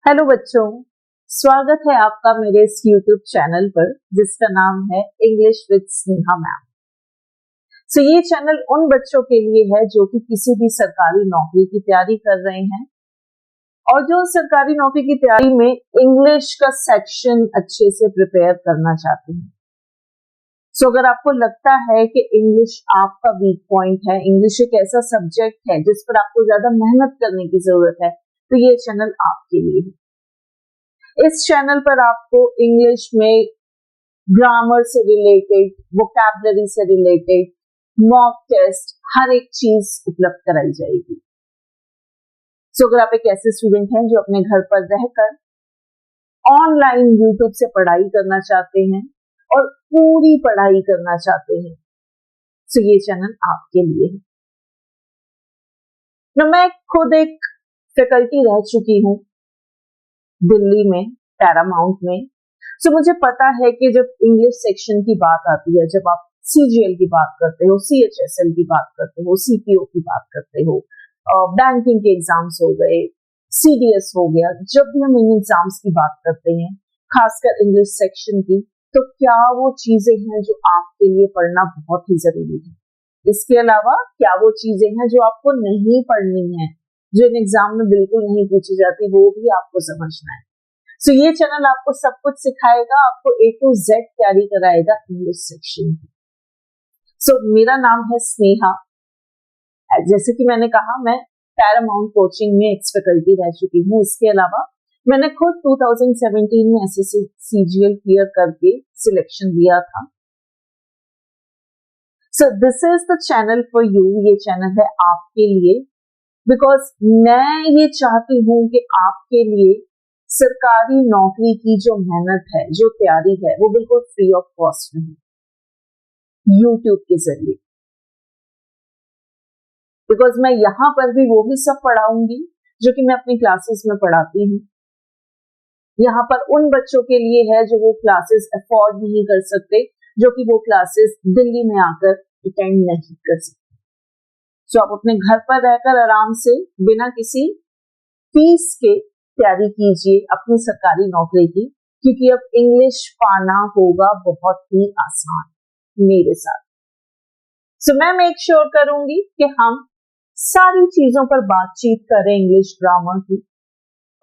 Hello बच्चों, स्वागत है आपका मेरे इस YouTube चैनल पर जिसका नाम है इंग्लिश विद स्नेहा मैम। ये चैनल उन बच्चों के लिए है जो कि किसी भी सरकारी नौकरी की तैयारी कर रहे हैं और जो सरकारी नौकरी की तैयारी में इंग्लिश का सेक्शन अच्छे से प्रिपेयर करना चाहते हैं। अगर आपको लगता है कि इंग्लिश आपका वीक पॉइंट है, इंग्लिश एक ऐसा सब्जेक्ट है जिस पर आपको ज्यादा मेहनत करने की जरूरत है, तो ये चैनल आपके लिए है। इस चैनल पर आपको इंग्लिश में ग्रामर से रिलेटेड, वोकैबुलरी से रिलेटेड, मॉक टेस्ट, हर एक चीज उपलब्ध कराई जाएगी। अगर आप एक ऐसे स्टूडेंट हैं जो अपने घर पर रहकर ऑनलाइन यूट्यूब से पढ़ाई करना चाहते हैं और पूरी पढ़ाई करना चाहते हैं, तो ये चैनल आपके लिए है। मैं खुद एक फैकल्टी रह चुकी हूँ दिल्ली में, पैरामाउंट में। मुझे पता है कि जब इंग्लिश सेक्शन की बात आती है, जब आप CGL की बात करते हो, CHSL की बात करते हो, CPO की बात करते हो, बैंकिंग के एग्जाम्स हो गए, CDS हो गया, जब भी हम इन एग्जाम्स की बात करते हैं, खासकर इंग्लिश सेक्शन की, तो क्या वो चीजें हैं जो आपके लिए पढ़ना बहुत ही जरूरी है। इसके अलावा क्या वो चीजें हैं जो आपको नहीं पढ़नी है, जो इन एग्जाम में बिल्कुल नहीं पूछी जाती, वो भी आपको समझना है। ये चैनल आपको सब कुछ सिखाएगा, आपको A to Z तैयारी कराएगा इंग्लिश सेक्शन की। मेरा नाम है स्नेहा। जैसे कि मैंने कहा, मैं पैरामाउंट कोचिंग में एक्स फैकल्टी रह चुकी हूँ। इसके अलावा मैंने खुद 2017 में SSC CGL क्लियर करके सिलेक्शन दिया था। This is the channel for you. ये चैनल है आपके लिए, बिकॉज मैं ये चाहती हूँ कि आपके लिए सरकारी नौकरी की जो मेहनत है, जो तैयारी है, वो बिल्कुल फ्री ऑफ कॉस्ट नहीं, यूट्यूब के जरिए। बिकॉज मैं यहां पर भी वो भी सब पढ़ाऊंगी जो कि मैं अपनी क्लासेस में पढ़ाती हूँ। यहाँ पर उन बच्चों के लिए है जो वो क्लासेस अफोर्ड नहीं कर सकते, जो कि वो क्लासेस दिल्ली में आकर अटेंड नहीं कर सकते। आप अपने घर पर रहकर आराम से बिना किसी फीस के तैयारी कीजिए अपनी सरकारी नौकरी की, क्योंकि अब इंग्लिश पाना होगा बहुत ही आसान मेरे साथ। मैं मेक श्योर करूंगी कि हम सारी चीजों पर बातचीत करें इंग्लिश ग्रामर की,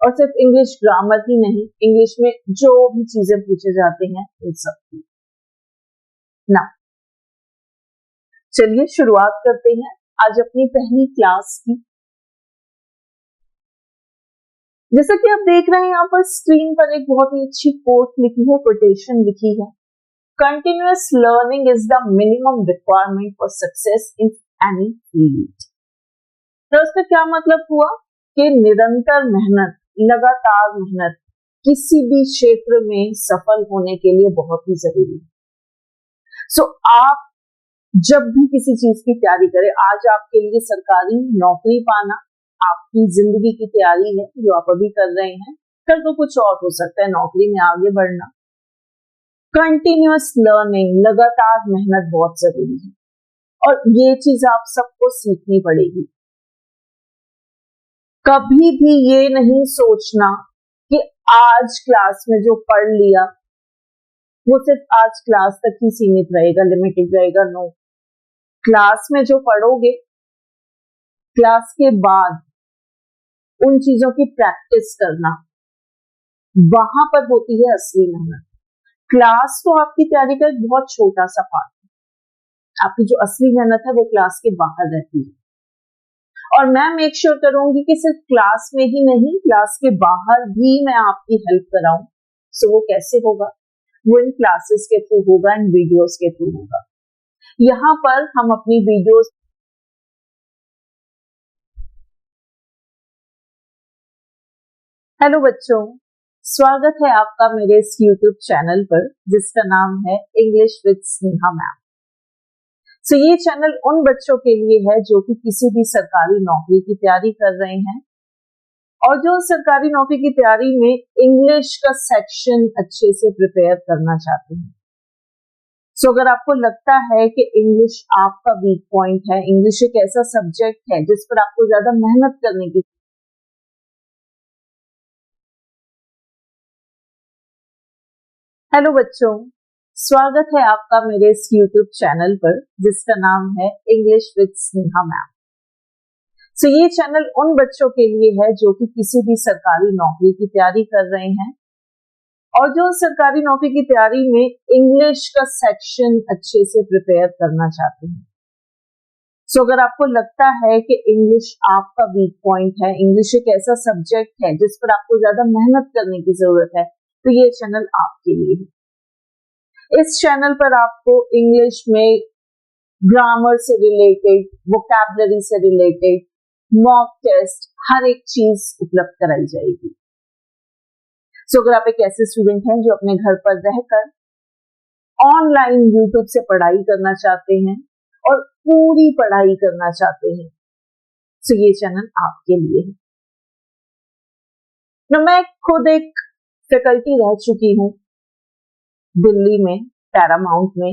और सिर्फ इंग्लिश ग्रामर ही नहीं, इंग्लिश में जो भी चीजें पूछे जाते हैं उन सब की। ना चलिए शुरुआत करते हैं आज अपनी पहली क्लास की। जैसा कि आप देख रहे हैं यहाँ पर स्क्रीन पर एक बहुत ही अच्छी कोट लिखी है, कोटेशन लिखी है, continuous learning is the minimum requirement for success in any field. तो उसका क्या मतलब हुआ कि निरंतर मेहनत, लगातार मेहनत किसी भी क्षेत्र में सफल होने के लिए बहुत ही जरूरी है। आप जब भी किसी चीज की तैयारी करें, आज आपके लिए सरकारी नौकरी पाना आपकी जिंदगी की तैयारी है जो आप अभी कर रहे हैं, कल तो कुछ और हो सकता है, नौकरी में आगे बढ़ना। कंटिन्यूअस लर्निंग, लगातार मेहनत बहुत जरूरी है, और ये चीज आप सबको सीखनी पड़ेगी। कभी भी ये नहीं सोचना कि आज क्लास में जो पढ़ लिया वो सिर्फ आज क्लास तक ही सीमित रहेगा, लिमिटेड रहेगा। नो, क्लास में जो पढ़ोगे, क्लास के बाद उन चीजों की प्रैक्टिस करना, वहां पर होती है असली मेहनत। क्लास तो आपकी तैयारी का एक बहुत छोटा सा पार्ट है, आपकी जो असली मेहनत है वो क्लास के बाहर रहती है। और मैं मेक श्योर करूंगी कि सिर्फ क्लास में ही नहीं, क्लास के बाहर भी मैं आपकी हेल्प कराऊं। वो कैसे होगा? वो इन क्लासेस के थ्रू होगा, इन वीडियोस के थ्रू होगा। यहाँ पर हम अपनी वीडियोस हेलो बच्चों, स्वागत है आपका मेरे इस YouTube चैनल पर जिसका नाम है इंग्लिश विद स्नेहा मैम। ये चैनल उन बच्चों के लिए है जो कि किसी भी सरकारी नौकरी की तैयारी कर रहे हैं और जो सरकारी नौकरी की तैयारी में इंग्लिश का सेक्शन अच्छे से प्रिपेयर करना चाहते हैं। अगर आपको लगता है कि इंग्लिश आपका वीक पॉइंट है, इंग्लिश एक ऐसा सब्जेक्ट है जिस पर आपको ज्यादा मेहनत करने की हेलो बच्चों, स्वागत है आपका मेरे इस YouTube चैनल पर जिसका नाम है इंग्लिश विद स्नेहा मैम। सो ये चैनल उन बच्चों के लिए है जो कि किसी भी सरकारी नौकरी की तैयारी कर रहे हैं और जो सरकारी नौकरी की तैयारी में इंग्लिश का सेक्शन अच्छे से प्रिपेयर करना चाहते हैं। सो अगर आपको लगता है कि इंग्लिश आपका वीक पॉइंट है, इंग्लिश एक ऐसा सब्जेक्ट है जिस पर आपको ज्यादा मेहनत करने की जरूरत है, तो ये चैनल आपके लिए है। इस चैनल पर आपको इंग्लिश में ग्रामर से रिलेटेड, वोकैबुलरी से रिलेटेड, मॉक टेस्ट, हर एक चीज उपलब्ध कराई जाएगी। सो अगर आप एक ऐसे स्टूडेंट हैं जो अपने घर पर रहकर ऑनलाइन यूट्यूब से पढ़ाई करना चाहते हैं और पूरी पढ़ाई करना चाहते हैं, सो ये चैनल आपके लिए है। तो मैं खुद एक फैकल्टी रह चुकी हूँ दिल्ली में, पैरामाउंट में।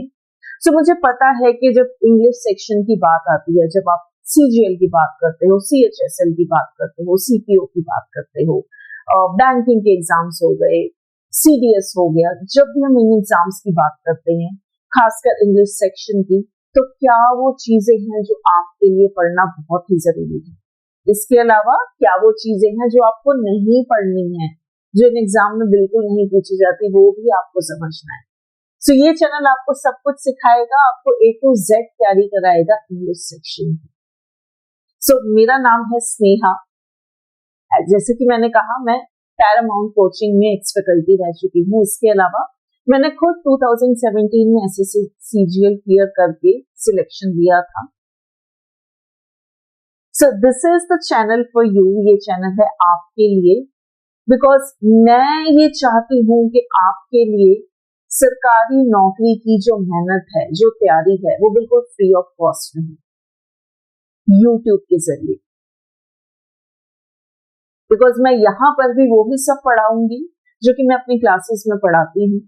सो मुझे पता है कि जब इंग्लिश सेक्शन की बात आती है, जब आप CGL की बात करते हो, CHSL की बात करते हो, CPO की बात करते हो, बैंकिंग के एग्जाम्स हो गए, CDS हो गया, जब भी हम इन एग्जाम्स की बात करते हैं, खासकर इंग्लिश सेक्शन की, तो क्या वो चीजें हैं जो आपके लिए पढ़ना बहुत ही जरूरी है। इसके अलावा क्या वो चीजें हैं जो आपको नहीं पढ़नी है, जो इन एग्जाम में बिल्कुल नहीं पूछी जाती, वो भी आपको समझना है। सो ये चैनल आपको सब कुछ सिखाएगा, आपको A to Z तैयारी कराएगा इंग्लिश सेक्शन की। सो मेरा नाम है स्नेहा। जैसे कि मैंने कहा, मैं पैरामाउंट कोचिंग में एक्स फैकल्टी रह चुकी हूँ। इसके अलावा मैंने खुद 2017 में SSC CGL क्लियर करके सिलेक्शन दिया था। So this is the channel for you. ये चैनल है आपके लिए, बिकॉज मैं ये चाहती हूं कि आपके लिए सरकारी नौकरी की जो मेहनत है, जो तैयारी है, वो बिल्कुल फ्री ऑफ कॉस्ट रहे यूट्यूब के जरिए। बिकॉज मैं यहां पर भी वो भी सब पढ़ाऊंगी जो कि मैं अपनी क्लासेस में पढ़ाती हूँ।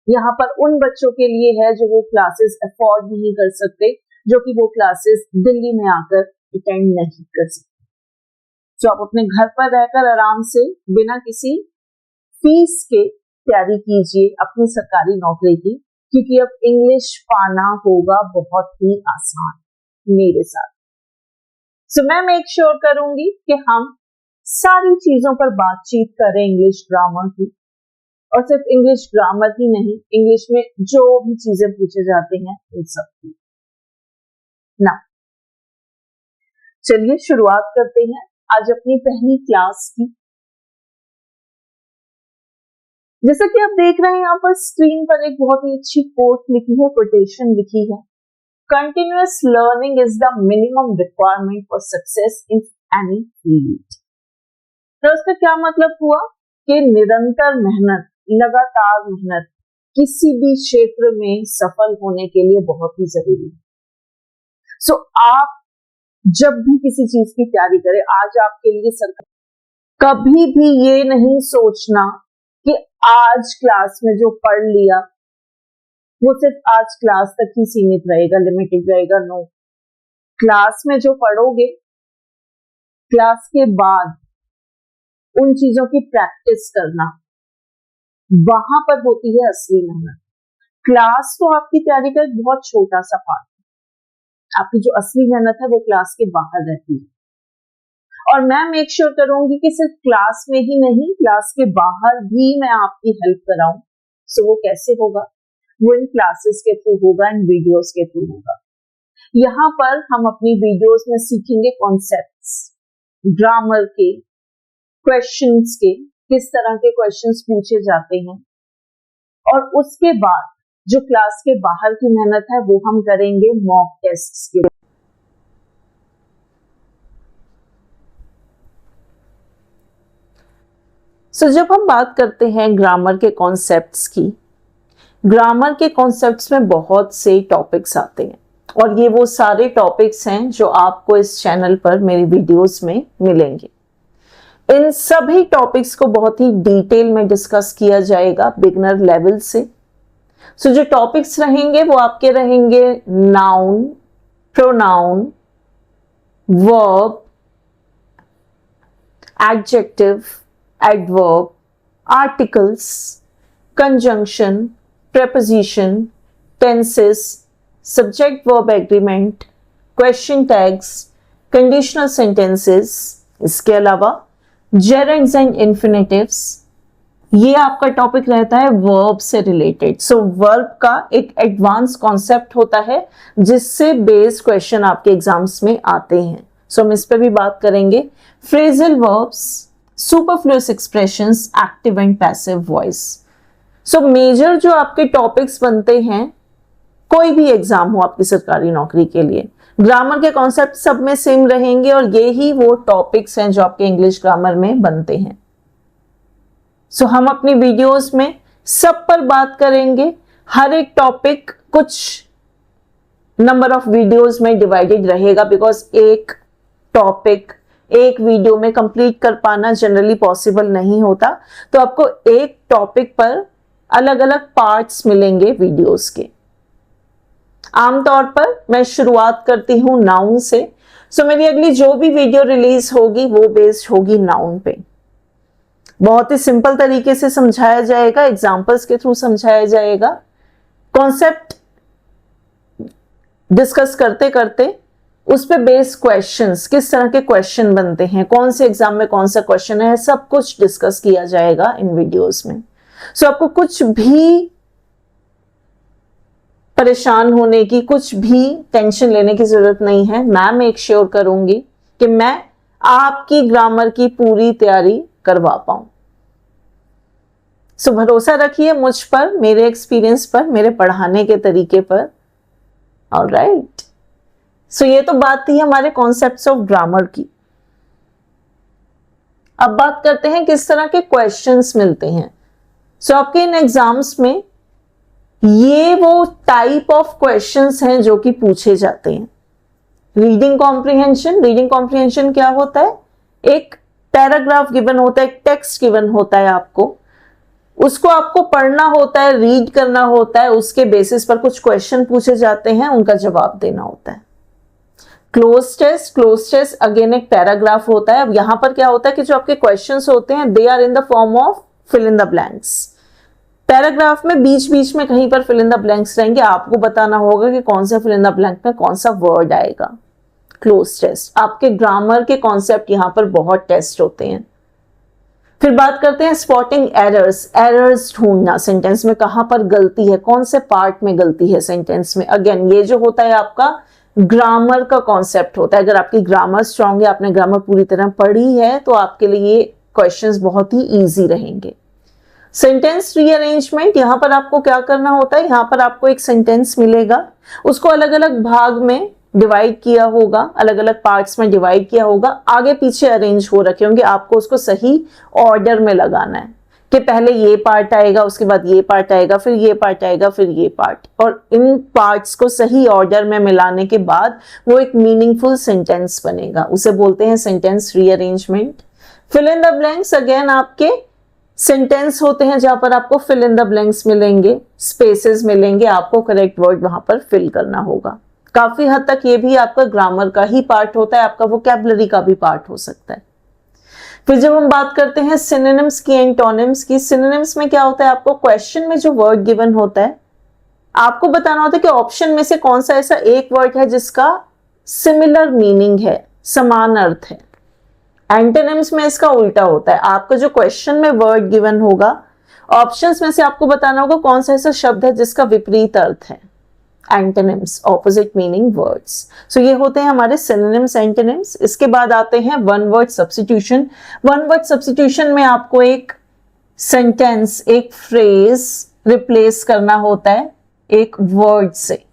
यहाँ पर उन बच्चों के लिए है जो वो क्लासेस अफोर्ड नहीं कर सकते, जो कि वो क्लासेस दिल्ली में आकर अटेंड नहीं कर सकते। तो आप अपने घर पर रहकर आराम से बिना किसी फीस के तैयारी कीजिए अपनी सरकारी नौकरी की, क्योंकि अब इंग्लिश पाना होगा बहुत ही आसान मेरे साथ। सो मैं मेक श्योर करूंगी कि हम सारी चीजों पर बातचीत करें इंग्लिश ग्रामर की, और सिर्फ इंग्लिश ग्रामर ही नहीं, इंग्लिश में जो भी चीजें पूछे जाते हैं उन सब की। ना चलिए शुरुआत करते हैं आज अपनी पहली क्लास की। जैसा कि आप देख रहे हैं यहाँ पर स्क्रीन पर एक बहुत ही अच्छी कोट लिखी है, कोटेशन लिखी है, continuous learning is the minimum requirement for success in any field. तो इसका क्या मतलब हुआ कि निरंतर मेहनत, लगातार मेहनत किसी भी क्षेत्र में सफल होने के लिए बहुत ही जरूरी है। सो आप जब भी किसी चीज की तैयारी करें, आज आपके लिए सरकार कभी भी ये नहीं सोचना कि आज क्लास में जो पढ़ लिया वो सिर्फ आज क्लास तक ही सीमित रहेगा, लिमिटेड रहेगा। नो, क्लास में जो पढ़ोगे, क्लास के बाद उन चीजों की प्रैक्टिस करना, वहां पर होती है असली मेहनत। क्लास तो आपकी तैयारी का एक बहुत छोटा सा पार्ट, आपकी जो असली मेहनत है वो क्लास के बाहर रहती है। और मैं मेक श्योर करूंगी कि सिर्फ क्लास में ही नहीं, क्लास के बाहर भी मैं आपकी हेल्प कराऊं। सो वो कैसे होगा? वो इन क्लासेस के थ्रू होगा, इन वीडियोस के थ्रू होगा। यहाँ पर हम अपनी वीडियोस में सीखेंगे कॉन्सेप्ट्स, ग्रामर के, क्वेश्चंस के, किस तरह के क्वेश्चंस पूछे जाते हैं, और उसके बाद जो क्लास के बाहर की मेहनत है वो हम करेंगे मॉक टेस्ट्स के। सो जब हम बात करते हैं ग्रामर के कॉन्सेप्ट्स की, ग्रामर के कॉन्सेप्ट्स में बहुत से टॉपिक्स आते हैं, और ये वो सारे टॉपिक्स हैं जो आपको इस चैनल पर मेरी वीडियोस में मिलेंगे। इन सभी टॉपिक्स को बहुत ही डिटेल में डिस्कस किया जाएगा बिगिनर लेवल से। सो जो टॉपिक्स रहेंगे वो आपके रहेंगे noun, pronoun, verb, adjective, adverb, articles, conjunction, preposition, tenses, subject verb agreement, question tags, conditional sentences, इसके अलावा जेरेंड्स एंड इन्फिनेटिव्स। ये आपका टॉपिक रहता है वर्ब से रिलेटेड। सो वर्ब का एक एडवांस कॉन्सेप्ट होता है जिससे बेस्ड क्वेश्चन आपके एग्जाम्स में आते हैं। सो हम इस पे भी बात करेंगे। Phrasal verbs, superfluous expressions, active and passive voice. So major जो आपके टॉपिक्स बनते हैं कोई भी एग्जाम हो आपकी सरकारी नौकरी के लिए, ग्रामर के कॉन्सेप्ट सब में सेम रहेंगे और ये ही वो टॉपिक्स हैं जो आपके इंग्लिश ग्रामर में बनते हैं। सो हम अपनी वीडियोस में सब पर बात करेंगे। हर एक टॉपिक कुछ नंबर ऑफ वीडियोस में डिवाइडेड रहेगा, बिकॉज एक टॉपिक एक वीडियो में कंप्लीट कर पाना जनरली पॉसिबल नहीं होता। तो आपको एक टॉपिक पर अलग अलग पार्ट्स मिलेंगे वीडियोस के। आमतौर पर मैं शुरुआत करती हूं नाउन से। सो मेरी अगली जो भी वीडियो रिलीज होगी वो बेस्ड होगी नाउन पे। बहुत ही सिंपल तरीके से समझाया जाएगा, एग्जांपल्स के थ्रू समझाया जाएगा। कॉन्सेप्ट डिस्कस करते करते उस पे बेस्ड क्वेश्चंस, किस तरह के क्वेश्चन बनते हैं, कौन से एग्जाम में कौन सा क्वेश्चन है, सब कुछ डिस्कस किया जाएगा इन वीडियोस में। सो आपको कुछ भी परेशान होने की, कुछ भी टेंशन लेने की जरूरत नहीं है। मैं मेक श्योर करूंगी कि मैं आपकी ग्रामर की पूरी तैयारी करवा पाऊं। सो भरोसा रखिए मुझ पर, मेरे एक्सपीरियंस पर, मेरे पढ़ाने के तरीके पर। ऑलराइट, सो ये तो बात थी हमारे कॉन्सेप्ट्स ऑफ ग्रामर की। अब बात करते हैं किस तरह के क्वेश्चंस मिलते हैं। सो आपके इन एग्जाम्स में ये वो टाइप ऑफ क्वेश्चंस हैं जो कि पूछे जाते हैं। रीडिंग कॉम्प्रिहेंशन, रीडिंग कॉम्प्रिहेंशन क्या होता है? एक पैराग्राफ गिवन होता है, एक टेक्स्ट गिवन होता है, आपको उसको आपको पढ़ना होता है, रीड करना होता है, उसके बेसिस पर कुछ क्वेश्चन पूछे जाते हैं, उनका जवाब देना होता है। Cloze test, cloze test again एक पैराग्राफ होता है। अब यहां पर क्या होता है कि जो आपके क्वेश्चंस होते हैं they are in the form of fill in the blanks. Paragraph में बीच बीच में कहीं पर फिल इन द ब्लैंक्स रहेंगे, आपको बताना होगा कि कौन सा फिल इन द ब्लैंक में कौन सा वर्ड आएगा। क्लोज टेस्ट, आपके ग्रामर के कॉन्सेप्ट यहां पर बहुत टेस्ट होते हैं। फिर बात करते हैं स्पॉटिंग एरर्स, एरर्स ढूंढना, सेंटेंस में कहां पर गलती है, कौन से पार्ट में गलती है सेंटेंस में। अगेन ये जो होता है आपका ग्रामर का कॉन्सेप्ट होता है। अगर आपकी ग्रामर स्ट्रांग है, आपने ग्रामर पूरी तरह पढ़ी है, तो आपके लिए ये क्वेश्चंस बहुत ही इजी रहेंगे। सेंटेंस रीअरेंजमेंट, यहां पर आपको क्या करना होता है, यहां पर आपको एक सेंटेंस मिलेगा, उसको अलग अलग भाग में डिवाइड किया होगा, अलग अलग पार्ट्स में डिवाइड किया होगा, आगे पीछे अरेंज हो रखे होंगे। आपको उसको सही ऑर्डर में लगाना है कि पहले ये पार्ट आएगा, उसके बाद ये पार्ट आएगा, फिर ये पार्ट आएगा, फिर ये पार्ट, और इन पार्ट्स को सही ऑर्डर में मिलाने के बाद वो एक मीनिंगफुल सेंटेंस बनेगा, उसे बोलते हैं sentence rearrangement. Fill in the blanks, again आपके सेंटेंस होते हैं जहां पर आपको फिल इन द ब्लैंक्स मिलेंगे, स्पेसेस मिलेंगे, आपको करेक्ट वर्ड वहां पर फिल करना होगा। काफी हद तक ये भी आपका ग्रामर का ही पार्ट होता है, आपका वोकैबुलरी का भी पार्ट हो सकता है। फिर जब हम बात करते हैं सिनोनिम्स की, एंटोनिम्स की, सिनोनिम्स में क्या होता है, आपको क्वेश्चन में जो वर्ड गिवन होता है आपको बताना होता है कि ऑप्शन में से कौन सा ऐसा एक वर्ड है जिसका सिमिलर मीनिंग है, समान अर्थ है। एंटोनिम्स में इसका उल्टा होता है, आपका जो क्वेश्चन में वर्ड गिवन होगा, ऑप्शंस में से आपको बताना होगा कौन सा ऐसा शब्द है जिसका विपरीत अर्थ है। Antonyms, opposite meaning words. So ये होते हैं हमारे सिनोनिम्स, एंटोनिम्स। इसके बाद आते हैं one word substitution. One word substitution में आपको एक सेंटेंस, एक फ्रेज रिप्लेस करना होता है एक वर्ड से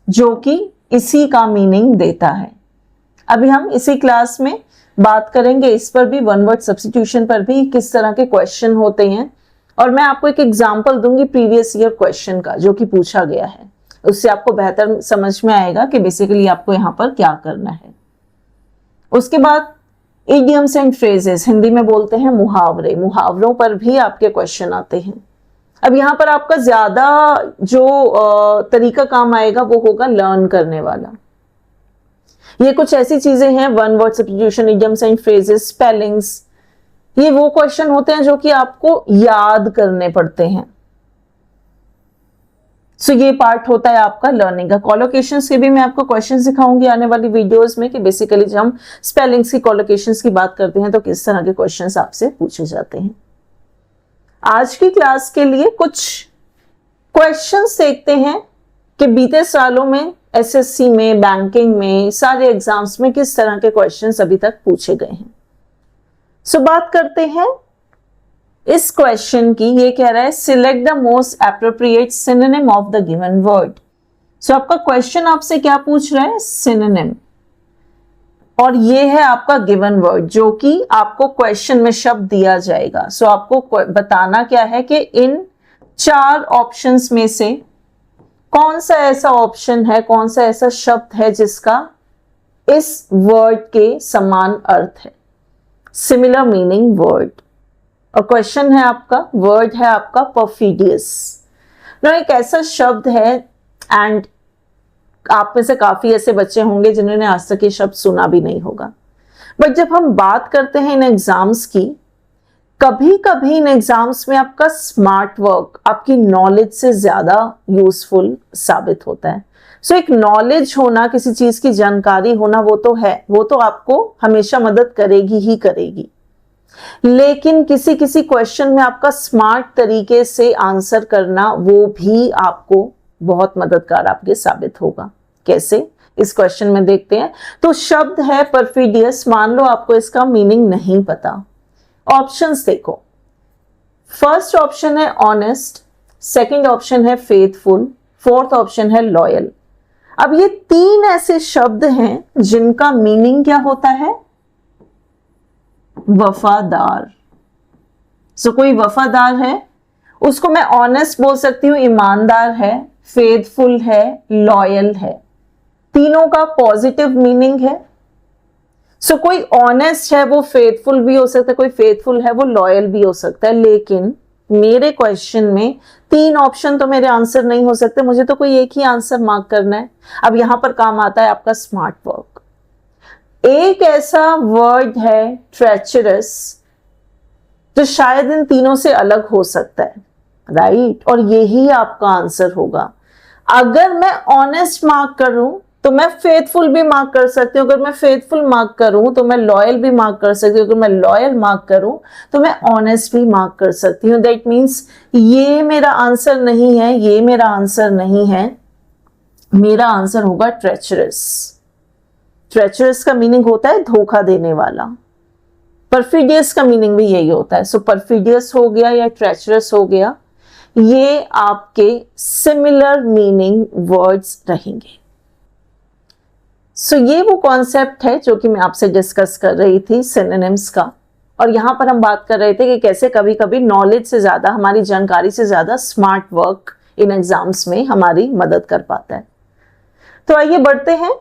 जो कि इसी का मीनिंग देता है। अभी हम इसी क्लास में बात करेंगे इस पर भी, वन वर्ड सब्स्टिट्यूशन पर भी किस तरह के क्वेश्चन होते हैं, और मैं आपको एक एग्जांपल दूंगी प्रीवियस ईयर क्वेश्चन का जो कि पूछा गया है, उससे आपको बेहतर समझ में आएगा कि बेसिकली आपको यहां पर क्या करना है। उसके बाद इडियम्स एंड फ्रेजेस, हिंदी में बोलते हैं मुहावरे, मुहावरों पर भी आपके क्वेश्चन आते हैं। अब यहां पर आपका ज्यादा जो तरीका काम आएगा वो होगा लर्न करने वाला। ये कुछ ऐसी चीजें हैं, one word substitution, idioms and phrases, spellings, ये वो क्वेश्चन होते हैं जो कि आपको याद करने पड़ते हैं। सो ये पार्ट होता है आपका लर्निंग का। कोलोकेशंस के भी मैं आपको क्वेश्चन सिखाऊंगी आने वाली वीडियोस में कि बेसिकली जब हम स्पेलिंग्स की कोलोकेशंस की बात करते हैं तो किस तरह के क्वेश्चंस आपसे पूछे जाते हैं। आज की क्लास के लिए कुछ क्वेश्चंस देखते हैं कि बीते सालों में एसएससी में, बैंकिंग में, सारे एग्जाम्स में किस तरह के क्वेश्चंस अभी तक पूछे गए हैं। सो बात करते हैं इस क्वेश्चन की। ये कह रहा है select the most appropriate synonym of the given word. So आपका क्वेश्चन आपसे क्या पूछ रहा है? सिनोनिम। और ये है आपका गिवन वर्ड जो कि आपको क्वेश्चन में शब्द दिया जाएगा। सो आपको बताना क्या है कि इन 4 ऑप्शंस में से कौन सा ऐसा ऑप्शन है, कौन सा ऐसा शब्द है जिसका इस वर्ड के समान अर्थ है, सिमिलर मीनिंग वर्ड। और क्वेश्चन है आपका, वर्ड है आपका परफिडियस। ना एक ऐसा शब्द है, एंड आप में से काफी ऐसे बच्चे होंगे जिन्होंने आज तक ये शब्द सुना भी नहीं होगा। बट जब हम बात करते हैं इन एग्जाम्स की, कभी कभी इन एग्जाम्स में आपका स्मार्ट वर्क आपकी नॉलेज से ज्यादा यूजफुल साबित होता है। सो एक नॉलेज होना, किसी चीज की जानकारी होना, वो तो है, वो तो आपको हमेशा मदद करेगी ही करेगी। लेकिन किसी किसी क्वेश्चन में आपका स्मार्ट तरीके से आंसर करना, वो भी आपको बहुत मददगार आपके साबित होगा। कैसे? इस क्वेश्चन में देखते हैं। तो शब्द है परफिडियस। मान लो आपको इसका मीनिंग नहीं पता। ऑप्शंस देखो। फर्स्ट ऑप्शन है ऑनेस्ट, सेकंड ऑप्शन है फेथफुल, फोर्थ ऑप्शन है लॉयल। अब ये 3 ऐसे शब्द हैं जिनका मीनिंग क्या होता है? वफादार। सो कोई वफादार है, उसको मैं ऑनेस्ट बोल सकती हूँ, ईमानदार है, फेथफुल है, लॉयल है। तीनों का पॉजिटिव मीनिंग है। सो कोई ऑनेस्ट है वो फेथफुल भी हो सकता है, कोई फेथफुल है वो लॉयल भी हो सकता है। लेकिन मेरे क्वेश्चन में 3 ऑप्शन तो मेरे आंसर नहीं हो सकते, मुझे तो कोई एक ही आंसर मार्क करना है। अब यहां पर काम आता है आपका स्मार्ट वर्क। एक ऐसा वर्ड है ट्रेचरस जो शायद इन तीनों से अलग हो सकता है, राइट? और यही आपका आंसर होगा। अगर मैं ऑनेस्ट मार्क करूं तो मैं फेथफुल भी मार्क कर सकती हूँ, अगर मैं फेथफुल मार्क करूं तो मैं लॉयल भी मार्क कर सकती हूँ, अगर मैं लॉयल मार्क करूं तो मैं ऑनेस्ट भी मार्क कर सकती हूँ। दैट मीन्स ये मेरा आंसर नहीं है, ये मेरा आंसर नहीं है, मेरा आंसर होगा ट्रेचरस। ट्रेचरस का मीनिंग होता है धोखा देने वाला। परफिडियस का मीनिंग भी यही होता है। सो परफिडियस हो गया या ट्रेचरस हो गया, ये आपके सिमिलर मीनिंग वर्ड्स रहेंगे। सो ये वो कॉन्सेप्ट है जो कि मैं आपसे डिस्कस कर रही थी, सिनोनिम्स का। और यहां पर हम बात कर रहे थे कि कैसे कभी कभी नॉलेज से ज्यादा, हमारी जानकारी से ज्यादा स्मार्ट वर्क इन एग्जाम्स में हमारी मदद कर पाता है। तो आइए बढ़ते हैं,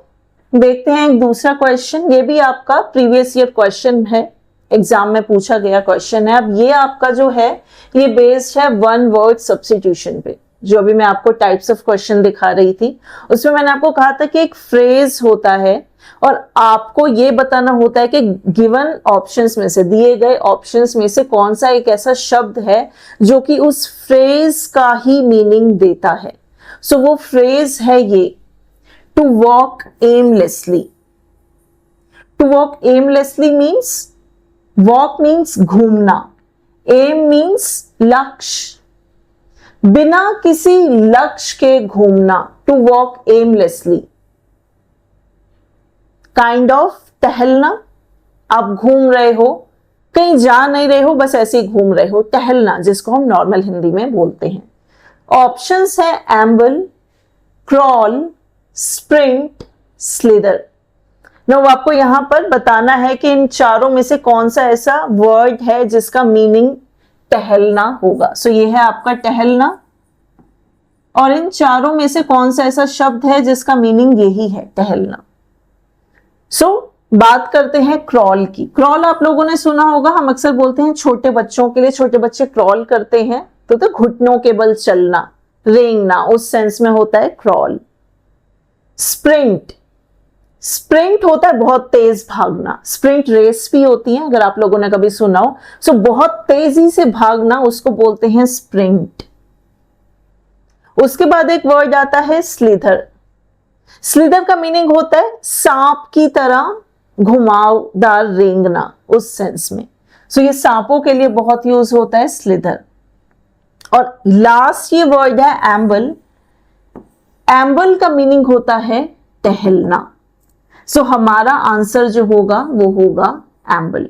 देखते हैं एक दूसरा क्वेश्चन। ये भी आपका प्रीवियस ईयर क्वेश्चन है, एग्जाम में पूछा गया क्वेश्चन है। अब ये आपका जो है ये बेस्ड है 1 वर्ड सब्स्टिट्यूशन पे। जो अभी मैं आपको टाइप्स ऑफ क्वेश्चन दिखा रही थी उसमें मैंने आपको कहा था कि एक फ्रेज होता है और आपको ये बताना होता है कि गिवन ऑप्शंस में से, दिए गए ऑप्शंस में से कौन सा एक ऐसा शब्द है जो कि उस फ्रेज का ही मीनिंग देता है। सो वो फ्रेज है ये, to walk aimlessly. To walk aimlessly means, walk means घूमना, एम मीन्स लक्ष्य, बिना किसी लक्ष्य के घूमना, to walk aimlessly. Kind of टहलना, आप घूम रहे हो, कहीं जा नहीं रहे हो, बस ऐसे ही घूम रहे हो, टहलना जिसको हम नॉर्मल हिंदी में बोलते हैं। ऑप्शंस है एम्बल, क्रॉल, स्प्रिंट, स्लिदर। नो आपको यहां पर बताना है कि इन चारों में से कौन सा ऐसा वर्ड है जिसका मीनिंग टहलना होगा। सो ये है आपका टहलना, और इन चारों में से कौन सा ऐसा शब्द है जिसका मीनिंग यही है, टहलना। सो बात करते हैं क्रॉल की। क्रॉल आप लोगों ने सुना होगा, हम अक्सर बोलते हैं छोटे बच्चों के लिए, छोटे बच्चे क्रॉल करते हैं तो घुटनों के बल चलना, रेंगना, उस सेंस में होता है क्रॉल। स्प्रिंट, स्प्रिंट होता है बहुत तेज भागना, स्प्रिंट रेस भी होती है अगर आप लोगों ने कभी सुना हो। सो बहुत तेजी से भागना उसको बोलते हैं स्प्रिंट। उसके बाद एक वर्ड आता है स्लिथर। स्लिथर का मीनिंग होता है सांप की तरह घुमावदार रेंगना, उस सेंस में। सो ये सांपों के लिए बहुत यूज होता है स्लिथर। और लास्ट ये वर्ड है एम्बल। एम्बल का मीनिंग होता है टहलना। सो हमारा आंसर जो होगा वो होगा एम्बल।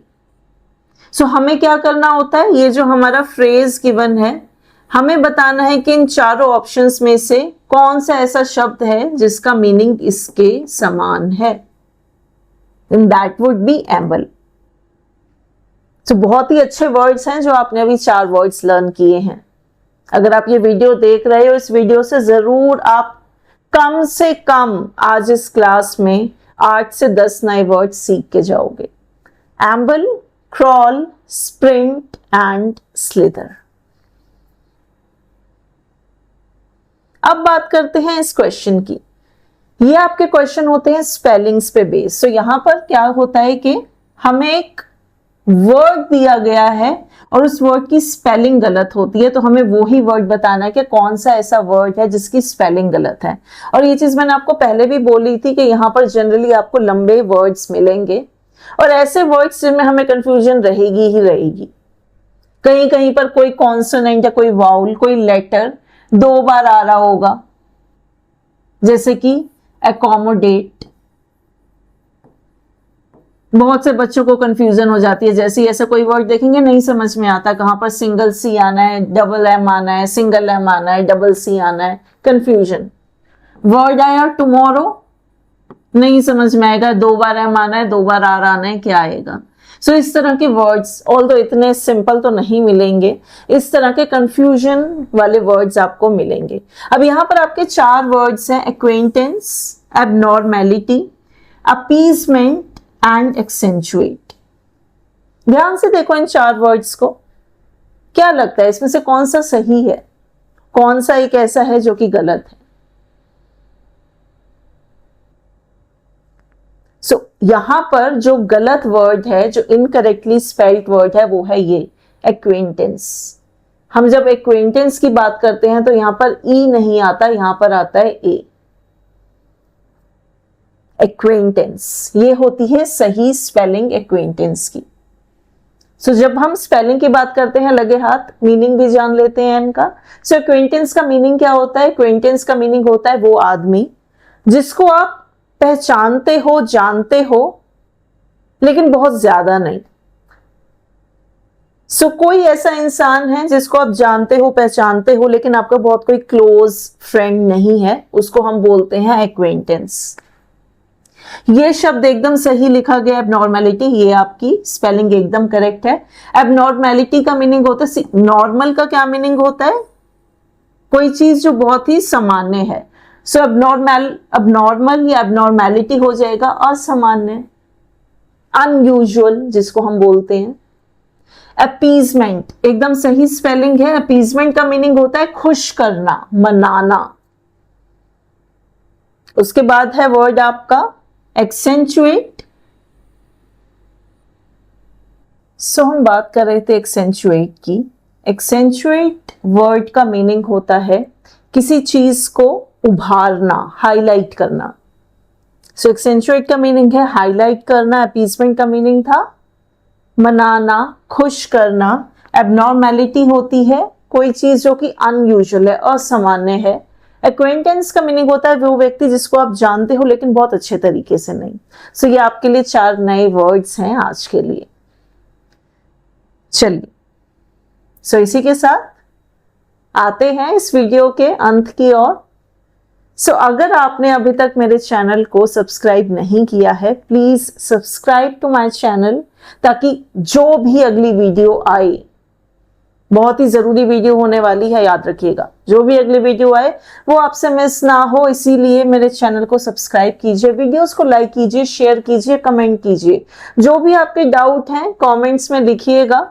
सो हमें क्या करना होता है, ये जो हमारा फ्रेज गिवन है, हमें बताना है कि इन चारों ऑप्शंस में से कौन सा ऐसा शब्द है जिसका मीनिंग इसके समान है। And that would be amble. तो बहुत ही अच्छे वर्ड्स हैं जो आपने अभी 4 वर्ड्स लर्न किए हैं। अगर आप ये वीडियो देख रहे हो, इस वीडियो से जरूर आप कम से कम आज इस क्लास में 8 से 10 नए वर्ड सीख के जाओगे। एम्बल, क्रॉल, स्प्रिंट एंड स्लिथर। अब बात करते हैं इस क्वेश्चन की। ये आपके क्वेश्चन होते हैं स्पेलिंग्स पे बेस। सो यहां पर क्या होता है कि हमें एक वर्ड दिया गया है और उस वर्ड की स्पेलिंग गलत होती है, तो हमें वो ही वर्ड बताना है कि कौन सा ऐसा वर्ड है जिसकी स्पेलिंग गलत है। और ये चीज मैंने आपको पहले भी बोली थी कि यहाँ पर जनरली आपको लंबे वर्ड्स मिलेंगे और ऐसे वर्ड्स जिनमें हमें कंफ्यूजन रहेगी ही रहेगी। कहीं कहीं पर कोई कॉन्सोनेंट या कोई वाउल, कोई लेटर 2 बार आ रहा होगा, जैसे कि एकोमोडेट। बहुत से बच्चों को कंफ्यूजन हो जाती है, जैसे ऐसा कोई वर्ड देखेंगे नहीं समझ में आता कहां पर सिंगल सी आना है, डबल एम आना है, सिंगल एम आना है, डबल सी आना है, कंफ्यूजन। वर्ड आया टुमारो, नहीं समझ में आएगा 2 बार एम आना है, 2 बार आर आना है, क्या आएगा। सो इस तरह के वर्ड्स ऑल्दो इतने सिंपल तो नहीं मिलेंगे, इस तरह के कंफ्यूजन वाले वर्ड्स आपको मिलेंगे। अब यहां पर आपके 4 वर्ड्स हैं, acquaintance, abnormality, appeasement and accentuate. ध्यान से देखो इन 4 वर्ड्स को, क्या लगता है इसमें से कौन सा सही है, कौन सा एक ऐसा है जो कि गलत है। सो यहां पर जो गलत वर्ड है, जो इनकरेक्टली स्पेल्ड वर्ड है, वो है ये एक्वेंटेंस। हम जब एक्वेंटेंस की बात करते हैं तो यहां पर ई नहीं आता, यहां पर आता है ए। एक्वेंटेंस, ये होती है सही स्पेलिंग एक्वेंटेंस की। सो जब हम स्पेलिंग की बात करते हैं लगे हाथ, मीनिंग भी जान लेते हैं इनका। सो एक्वेंटेंस का मीनिंग क्या होता है? एक्वेंटेंस का मीनिंग होता है वो आदमी जिसको आप पहचानते हो, जानते हो, लेकिन बहुत ज्यादा नहीं। सो कोई ऐसा इंसान है जिसको आप जानते हो, पहचानते हो, लेकिन आपका बहुत कोई क्लोज फ्रेंड नहीं है, उसको हम बोलते हैं एक्वेंटेंस। ये शब्द एकदम सही लिखा गया एबनॉर्मेलिटी, ये आपकी स्पेलिंग एकदम करेक्ट है। एबनॉर्मेलिटी का मीनिंग होता है, नॉर्मल का क्या मीनिंग होता है? कोई चीज जो बहुत ही सामान्य है। सो अबनॉर्मल या एबनॉर्मेलिटी हो जाएगा असामान्य, अनयूजुअल जिसको हम बोलते हैं। अपीजमेंट एकदम सही स्पेलिंग है। अपीजमेंट का मीनिंग होता है खुश करना, मनाना। उसके बाद है वर्ड आपका एक्सेंचुएट। सो हम बात कर रहे थे एक्सेंचुएट की। एक्सेंचुएट वर्ड का मीनिंग होता है किसी चीज को उभारना, हाईलाइट करना। सो एक्सेंचुएट का मीनिंग है हाईलाइट करना। अपीजमेंट का मीनिंग था मनाना, खुश करना। एबनॉर्मेलिटी होती है कोई चीज जो कि अनयूजुअल है, असामान्य है। एक्वेंटेंस का मीनिंग होता है वो व्यक्ति जिसको आप जानते हो लेकिन बहुत अच्छे तरीके से नहीं। सो ये आपके लिए 4 नए वर्ड्स हैं आज के लिए। चलिए, सो इसी के साथ आते हैं इस वीडियो के अंत की ओर। सो अगर आपने अभी तक मेरे चैनल को सब्सक्राइब नहीं किया है, please subscribe to my channel, ताकि जो भी अगली वीडियो आए, बहुत ही जरूरी वीडियो होने वाली है, याद रखिएगा, जो भी अगली वीडियो आए वो आपसे मिस ना हो, इसीलिए मेरे चैनल को सब्सक्राइब कीजिए, वीडियोस को लाइक कीजिए, शेयर कीजिए, कमेंट कीजिए। जो भी आपके डाउट हैं कमेंट्स में लिखिएगा,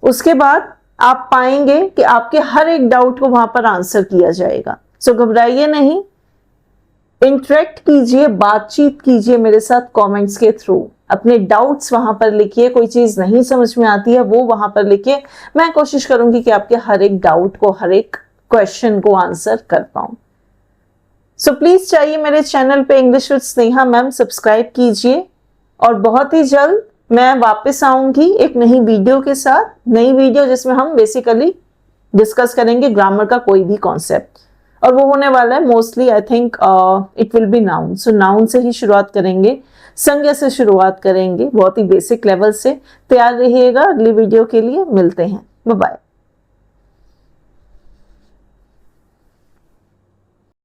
उसके बाद आप पाएंगे कि आपके हर एक डाउट को वहां पर आंसर किया जाएगा। सो घबराइए नहीं, इंटरेक्ट कीजिए, बातचीत कीजिए मेरे साथ कमेंट्स के थ्रू। अपने डाउट्स वहां पर लिखिए, कोई चीज नहीं समझ में आती है वो वहां पर लिखिए। मैं कोशिश करूंगी कि आपके हर एक डाउट को, हर एक क्वेश्चन को आंसर कर पाऊं। सो प्लीज चाहिए मेरे चैनल पे English with Sneha ma'am, subscribe कीजिए। और बहुत ही जल्द मैं वापस आऊंगी एक नई वीडियो के साथ, नई वीडियो जिसमें हम बेसिकली डिस्कस करेंगे ग्रामर का कोई भी कॉन्सेप्ट, और वो होने वाला है mostly I think it will be noun. So noun से ही शुरुआत करेंगे, संज्ञा से शुरुआत करेंगे, बहुत ही बेसिक लेवल से। तैयार रहिएगा, अगली वीडियो के लिए मिलते हैं। Bye bye.